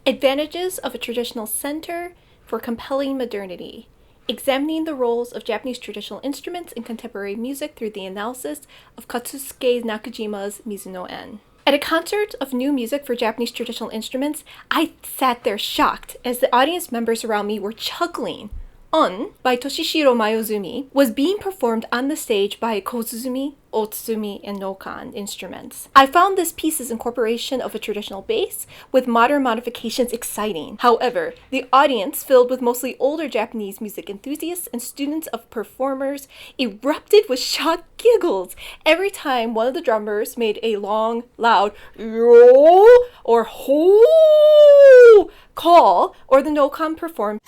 Advantages of a Traditional Center for Compelling Modernity. Examining the roles of Japanese traditional instruments in contemporary music through the analysis of Katsusuke Nakajima's Mizu No En. At a concert of new music for Japanese traditional instruments, I sat there shocked as the audience members around me were chuckling. On by Toshishiro Mayozumi was being performed on the stage by kozuzumi, otsuzumi, and noh-kan instruments. I found this piece's incorporation of a traditional bass with modern modifications exciting. However, the audience, filled with mostly older Japanese music enthusiasts and students of performers, erupted with shocked giggles every time one of the drummers made a long, loud yo or ho call, or the noh-kan performed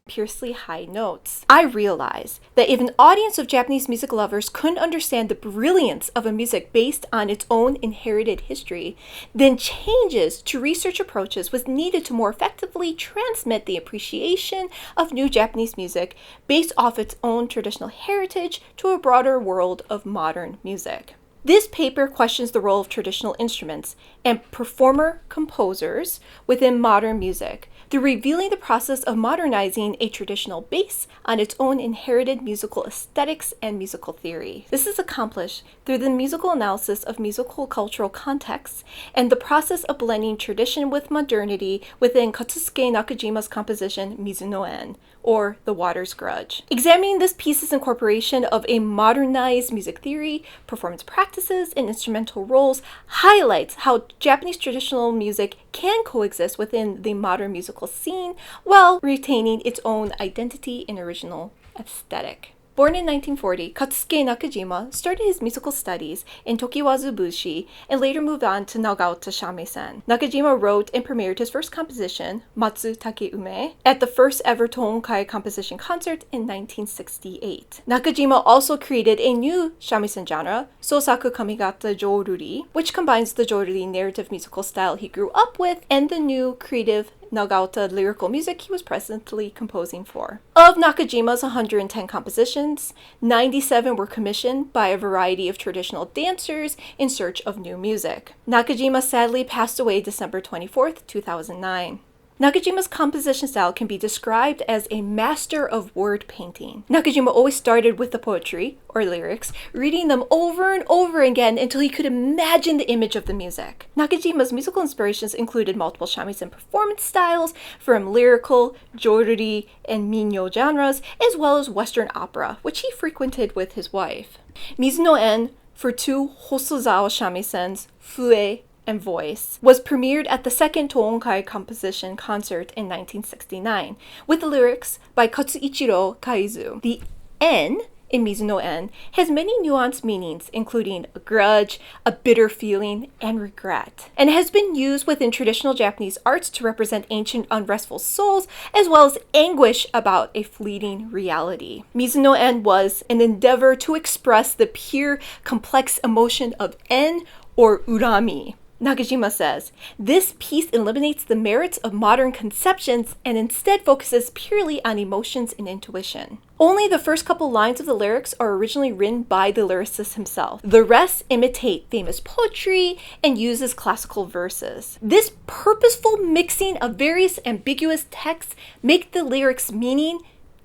fiercely high notes. I realized that if an audience of Japanese music lovers couldn't understand the brilliance of a music based on its own inherited history, then changes to research approaches was needed to more effectively transmit the appreciation of new Japanese music based off its own traditional heritage to a broader world of modern music. This paper questions the role of traditional instruments and performer-composers within modern music, through revealing the process of modernizing a traditional bass on its own inherited musical aesthetics and musical theory. This is accomplished through the musical analysis of musical cultural contexts and the process of blending tradition with modernity within Katsusuke Nakajima's composition Mizu No En, or The Water's Grudge. Examining this piece's incorporation of a modernized music theory, performance practices, and instrumental roles highlights how Japanese traditional music can coexist within the modern musical scene while retaining its own identity and original aesthetic. Born in 1940, Katsusuke Nakajima started his musical studies in Tokiwazu Bushi and later moved on to Nagaota shamisen. Nakajima wrote and premiered his first composition, Matsu Takeume, at the first ever Tōon composition concert in 1968. Nakajima also created a new shamisen genre, Sōsaku Kami-Jōruri, which combines the Jōruri narrative musical style he grew up with and the new creative Nagaota lyrical music he was presently composing for. Of Nakajima's 110 compositions, 97 were commissioned by a variety of traditional dancers in search of new music. Nakajima sadly passed away December 24th, 2009. Nakajima's composition style can be described as a master of word painting. Nakajima always started with the poetry, or lyrics, reading them over and over again until he could imagine the image of the music. Nakajima's musical inspirations included multiple shamisen performance styles from lyrical, jōruri, and minyo genres, as well as Western opera, which he frequented with his wife. Mizu No En, for two Hosozawa shamisens, Flute and Voice, was premiered at the second Tōon composition concert in 1969, with the lyrics by Katsuichiro Kaizu. The N in Mizu No En has many nuanced meanings, including a grudge, a bitter feeling, and regret, and has been used within traditional Japanese arts to represent ancient unrestful souls, as well as anguish about a fleeting reality. Mizu No En was an endeavor to express the pure, complex emotion of En, or urami. Nakajima says, "This piece eliminates the merits of modern conceptions and instead focuses purely on emotions and intuition. Only the first couple lines of the lyrics are originally written by the lyricist himself. The rest imitate famous poetry and uses classical verses. This purposeful mixing of various ambiguous texts make the lyrics' meaning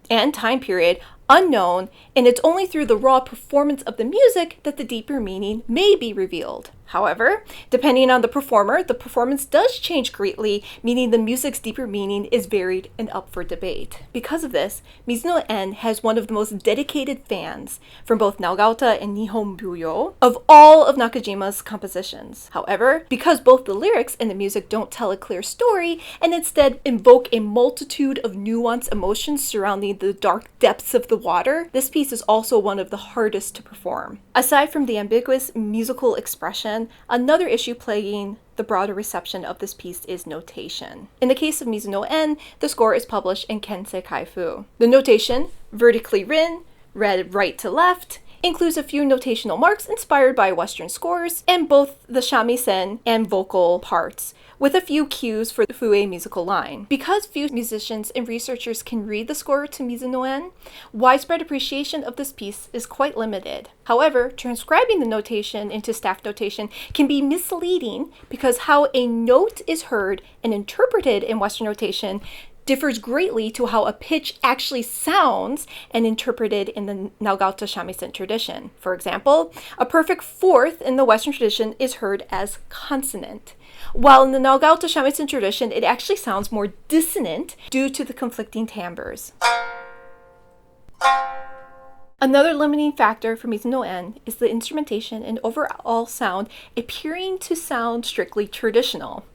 and time period unknown, and it's only through the raw performance of the music that the deeper meaning may be revealed. However, depending on the performer, the performance does change greatly, meaning the music's deeper meaning is varied and up for debate. Because of this, Mizu No En has one of the most dedicated fans from both Nagaota and Nihon Buyo of all of Nakajima's compositions. However, because both the lyrics and the music don't tell a clear story and instead invoke a multitude of nuanced emotions surrounding the dark depths of the water, this piece is also one of the hardest to perform. Aside from the ambiguous musical expression, another issue plaguing the broader reception of this piece is notation. In the case of Mizu No En, the score is published in Kensei Kaifu. The notation, vertically written, read right to left, includes a few notational marks inspired by Western scores, and both the shamisen and vocal parts, with a few cues for the fue musical line. Because few musicians and researchers can read the score to Mizu No En, widespread appreciation of this piece is quite limited. However, transcribing the notation into staff notation can be misleading because how a note is heard and interpreted in Western notation differs greatly to how a pitch actually sounds and interpreted in the Nagauta shamisen tradition. For example, a perfect fourth in the Western tradition is heard as consonant, while in the Nagauta shamisen tradition, it actually sounds more dissonant due to the conflicting timbres. Another limiting factor for Mizu No En is the instrumentation and overall sound appearing to sound strictly traditional.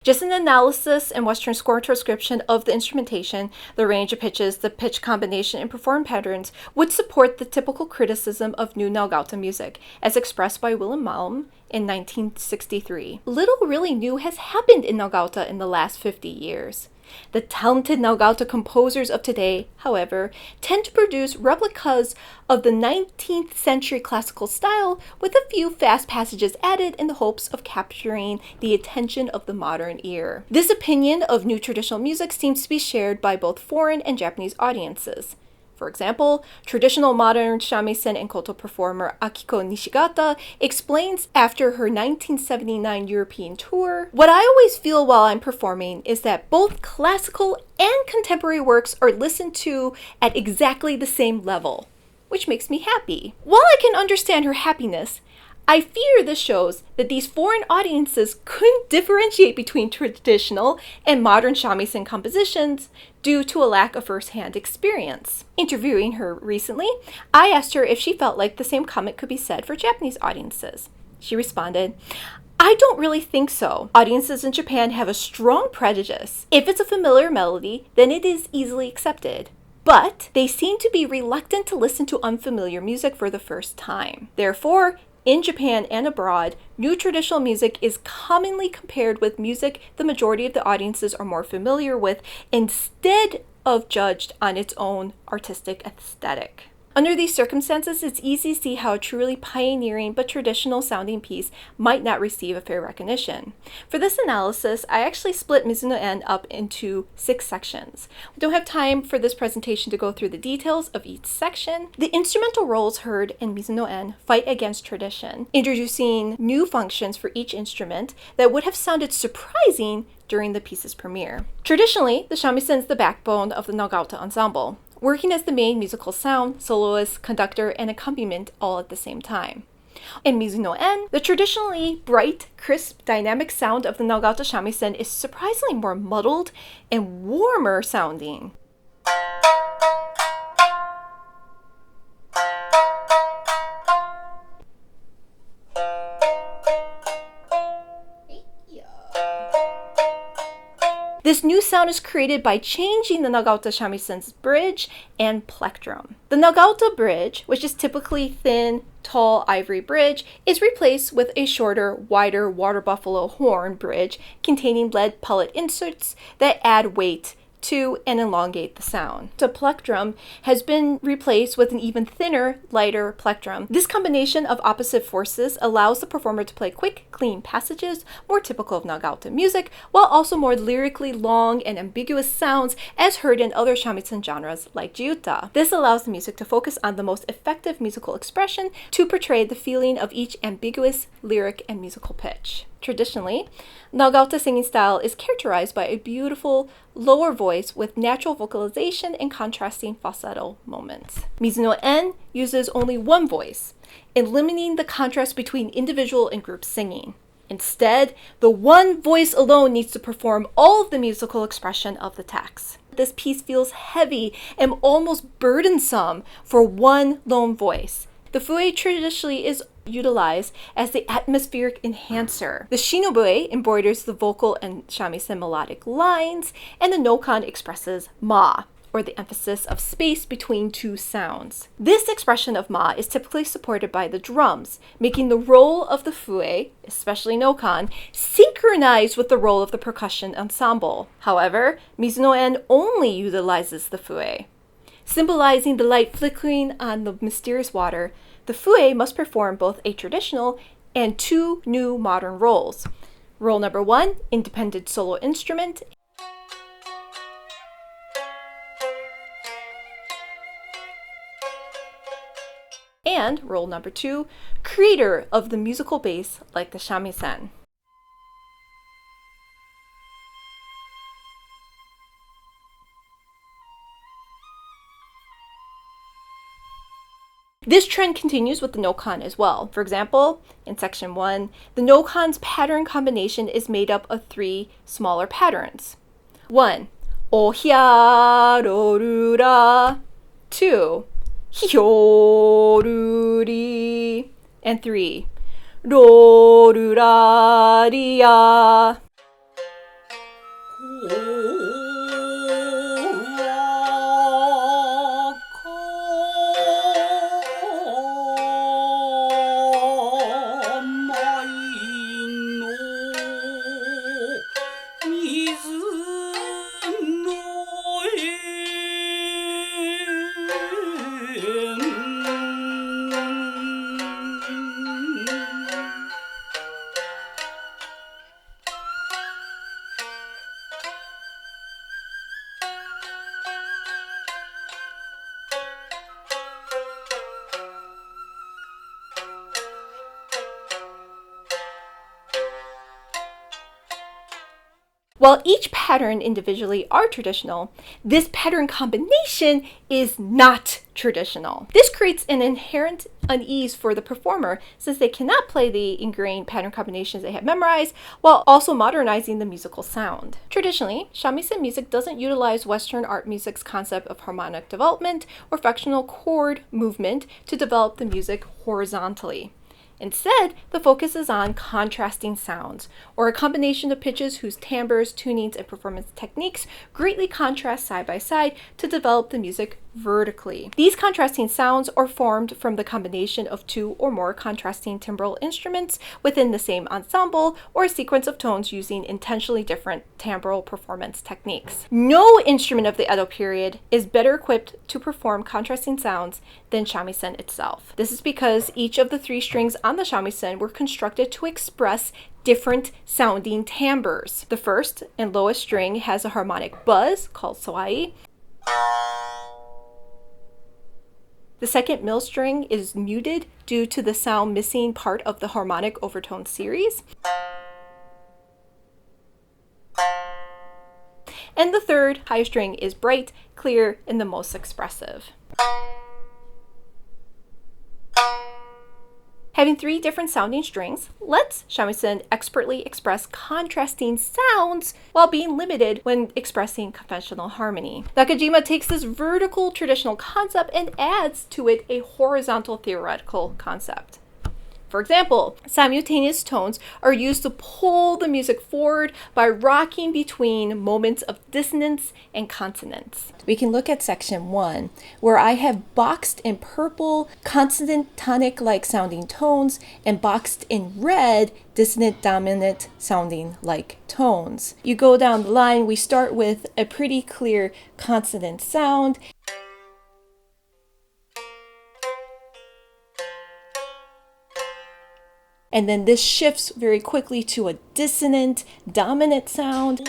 Just an analysis and Western score transcription of the instrumentation, the range of pitches, the pitch combination, and performance patterns would support the typical criticism of new Nagauta music, as expressed by Willem Malm in 1963. Little really new has happened in Nagauta in the last 50 years. The talented Nagauta composers of today, however, tend to produce replicas of the 19th century classical style with a few fast passages added in the hopes of capturing the attention of the modern ear. This opinion of new traditional music seems to be shared by both foreign and Japanese audiences. For example, traditional modern shamisen and koto performer Akiko Nishigata explains after her 1979 European tour, "What I always feel while I'm performing is that both classical and contemporary works are listened to at exactly the same level, which makes me happy." While I can understand her happiness, I fear this shows that these foreign audiences couldn't differentiate between traditional and modern shamisen compositions due to a lack of first-hand experience. Interviewing her recently, I asked her if she felt like the same comment could be said for Japanese audiences. She responded, "I don't really think so. Audiences in Japan have a strong prejudice. If it's a familiar melody, then it is easily accepted. But they seem to be reluctant to listen to unfamiliar music for the first time. Therefore, in Japan and abroad, new traditional music is commonly compared with music the majority of the audiences are more familiar with instead of judged on its own artistic aesthetic." Under these circumstances, it's easy to see how a truly pioneering but traditional sounding piece might not receive a fair recognition. For this analysis, I actually split Mizu No En up into 6 sections. We don't have time for this presentation to go through the details of each section. The instrumental roles heard in Mizu No En fight against tradition, introducing new functions for each instrument that would have sounded surprising during the piece's premiere. Traditionally, the shamisen is the backbone of the Nagauta ensemble, working as the main musical sound, soloist, conductor, and accompaniment all at the same time. In Mizu No En, the traditionally bright, crisp, dynamic sound of the Nagauta shamisen is surprisingly more muddled and warmer sounding. This new sound is created by changing the Nagauta shamisen's bridge and plectrum. The Nagauta bridge, which is typically thin, tall ivory bridge, is replaced with a shorter, wider water buffalo horn bridge containing lead pellet inserts that add weight to and elongate the sound. The plectrum has been replaced with an even thinner, lighter plectrum. This combination of opposite forces allows the performer to play quick, clean passages, more typical of Nagauta music, while also more lyrically long and ambiguous sounds as heard in other shamisen genres like jiuta. This allows the music to focus on the most effective musical expression to portray the feeling of each ambiguous lyric and musical pitch. Traditionally, Nagauta singing style is characterized by a beautiful, lower voice with natural vocalization and contrasting falsetto moments. Mizu No En uses only one voice, eliminating the contrast between individual and group singing. Instead, the one voice alone needs to perform all of the musical expression of the text. This piece feels heavy and almost burdensome for one lone voice. The fue traditionally is utilized as the atmospheric enhancer. The shinobue embroiders the vocal and shamisen melodic lines, and the noh-kan expresses ma, or the emphasis of space between two sounds. This expression of ma is typically supported by the drums, making the role of the fue, especially noh-kan, synchronized with the role of the percussion ensemble. However, Mizu No En only utilizes the fue. Symbolizing the light flickering on the mysterious water, the fue must perform both a traditional and two new modern roles. Role number 1, independent solo instrument. And role number 2, creator of the musical base like the shamisen. This trend continues with the noh-kan as well. For example, in section 1, the noh-kan's pattern combination is made up of 3 smaller patterns. 1, ohyarorura. 2, hyoruri. And 3, roruraria. While each pattern individually are traditional, this pattern combination is not traditional. This creates an inherent unease for the performer since they cannot play the ingrained pattern combinations they have memorized while also modernizing the musical sound. Traditionally, shamisen music doesn't utilize Western art music's concept of harmonic development or fractional chord movement to develop the music horizontally. Instead, the focus is on contrasting sounds, or a combination of pitches whose timbres, tunings, and performance techniques greatly contrast side by side to develop the music vertically. These contrasting sounds are formed from the combination of 2 or more contrasting timbral instruments within the same ensemble or a sequence of tones using intentionally different timbral performance techniques. No instrument of the Edo period is better equipped to perform contrasting sounds than shamisen itself. This is because each of the 3 strings on the shamisen were constructed to express different sounding timbres. The first and lowest string has a harmonic buzz called sawai. The second middle string is muted due to the sound missing part of the harmonic overtone series. And the third high string is bright, clear, and the most expressive. Having 3 different sounding strings lets shamisen expertly express contrasting sounds while being limited when expressing conventional harmony. Nakajima takes this vertical traditional concept and adds to it a horizontal theoretical concept. For example, simultaneous tones are used to pull the music forward by rocking between moments of dissonance and consonance. We can look at section 1, where I have boxed in purple consonant tonic-like sounding tones and boxed in red dissonant dominant sounding like tones. You go down the line, we start with a pretty clear consonant sound. And then this shifts very quickly to a dissonant, dominant sound.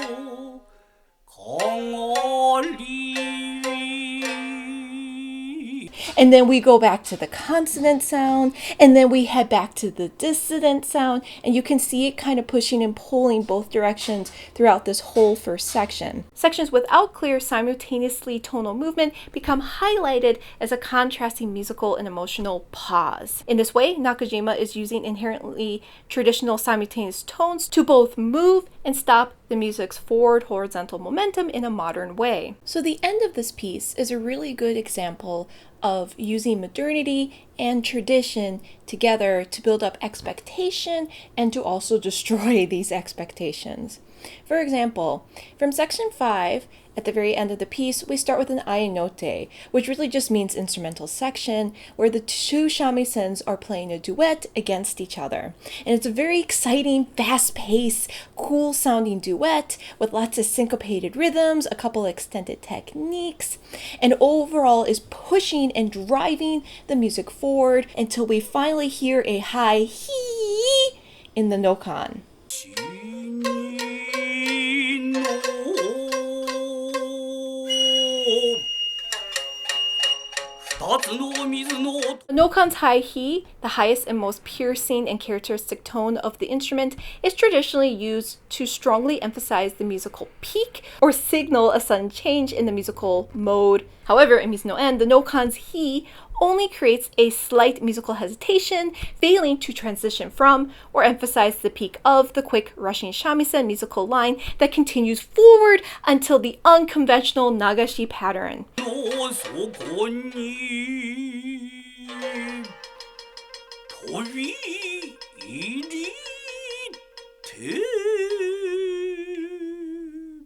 And then we go back to the consonant sound, and then we head back to the dissonant sound, and you can see it kind of pushing and pulling both directions throughout this whole first section. Sections without clear simultaneously tonal movement become highlighted as a contrasting musical and emotional pause. In this way, Nakajima is using inherently traditional simultaneous tones to both move and stop the music's forward horizontal momentum in a modern way. So the end of this piece is a really good example of using modernity and tradition together to build up expectation and to also destroy these expectations. For example, from section 5, at the very end of the piece, we start with an ainote, which really just means instrumental section, where the two shamisens are playing a duet against each other. And it's a very exciting, fast-paced, cool-sounding duet with lots of syncopated rhythms, a couple extended techniques, and overall is pushing and driving the music forward until we finally hear a high he in the noh-kan. Noh-kan's high he, the highest and most piercing and characteristic tone of the instrument, is traditionally used to strongly emphasize the musical peak or signal a sudden change in the musical mode. However, in Mizu No En, the noh-kan's he only creates a slight musical hesitation, failing to transition from or emphasize the peak of the quick rushing shamisen musical line that continues forward until the unconventional nagashi pattern.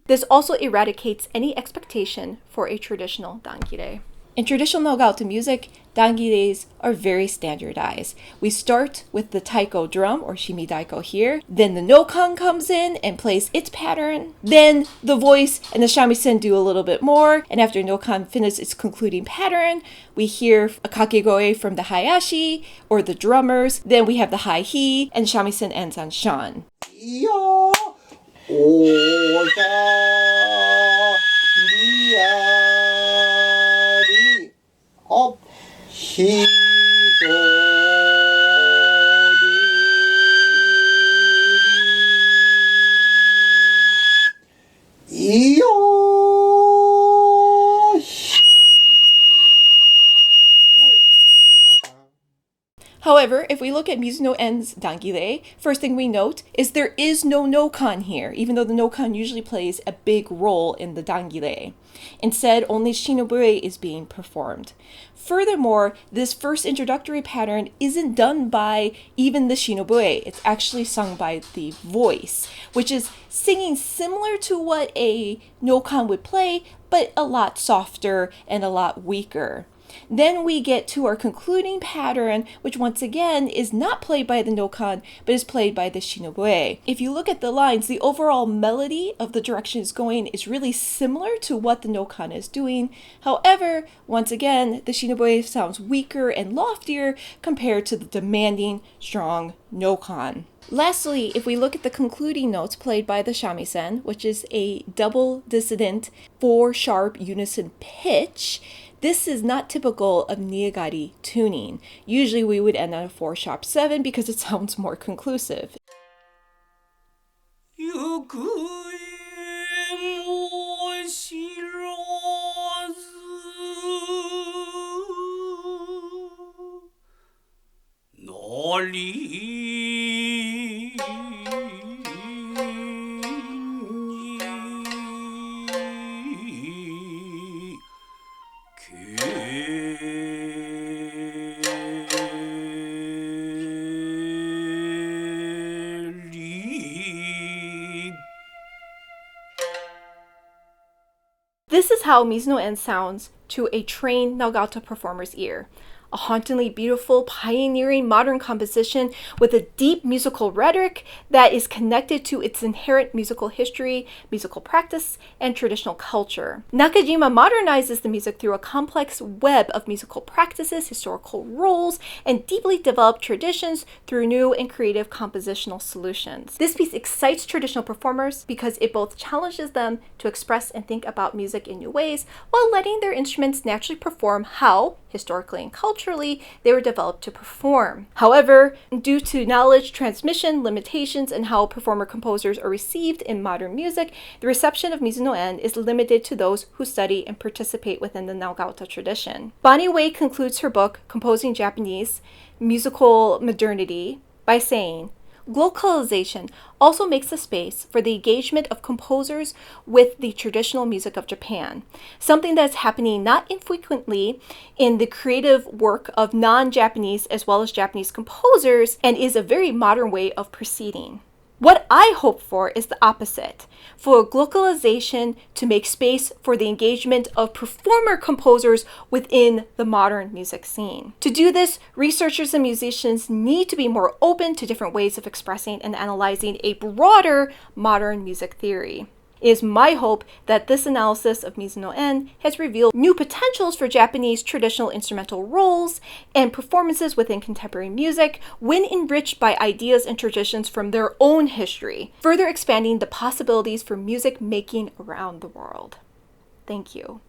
This also eradicates any expectation for a traditional dangire. In traditional Nagauta music, dangireis are very standardized. We start with the taiko drum, or shimidaiko here, then the noh-kan comes in and plays its pattern, then the voice and the shamisen do a little bit more, and after noh-kan finishes its concluding pattern, we hear a kakegoe from the hayashi, or the drummers, then we have the high he, and shamisen ends on shan. However, if we look at Mizu No En's dangire, first thing we note is there is no noh-kan here, even though the noh-kan usually plays a big role in the dangire. Instead, only shinobue is being performed. Furthermore, this first introductory pattern isn't done by even the shinobue. It's actually sung by the voice, which is singing similar to what a noh-kan would play, but a lot softer and a lot weaker. Then we get to our concluding pattern, which once again is not played by the noh-kan, but is played by the shinobue. If you look at the lines, the overall melody of the direction it's going is really similar to what the noh-kan is doing. However, once again, the shinobue sounds weaker and loftier compared to the demanding, strong noh-kan. Lastly, if we look at the concluding notes played by the shamisen, which is a double dissonant 4-sharp unison pitch, this is not typical of niigari tuning. Usually we would end on a 4-sharp 7 because it sounds more conclusive. This is how Mizu No En sounds to a trained Nagauta performer's ear. A hauntingly beautiful, pioneering modern composition with a deep musical rhetoric that is connected to its inherent musical history, musical practice, and traditional culture. Nakajima modernizes the music through a complex web of musical practices, historical roles, and deeply developed traditions through new and creative compositional solutions. This piece excites traditional performers because it both challenges them to express and think about music in new ways while letting their instruments naturally perform how, historically and culturally, they were developed to perform. However, due to knowledge transmission limitations and how performer-composers are received in modern music, the reception of Mizu No En is limited to those who study and participate within the Nagauta tradition. Bonnie Wei concludes her book, Composing Japanese, Musical Modernity, by saying, "Globalization also makes a space for the engagement of composers with the traditional music of Japan, something that's happening not infrequently in the creative work of non-Japanese as well as Japanese composers and is a very modern way of proceeding." What I hope for is the opposite, for globalization to make space for the engagement of performer composers within the modern music scene. To do this, researchers and musicians need to be more open to different ways of expressing and analyzing a broader modern music theory. It is my hope that this analysis of Mizu No En has revealed new potentials for Japanese traditional instrumental roles and performances within contemporary music when enriched by ideas and traditions from their own history, further expanding the possibilities for music making around the world. Thank you.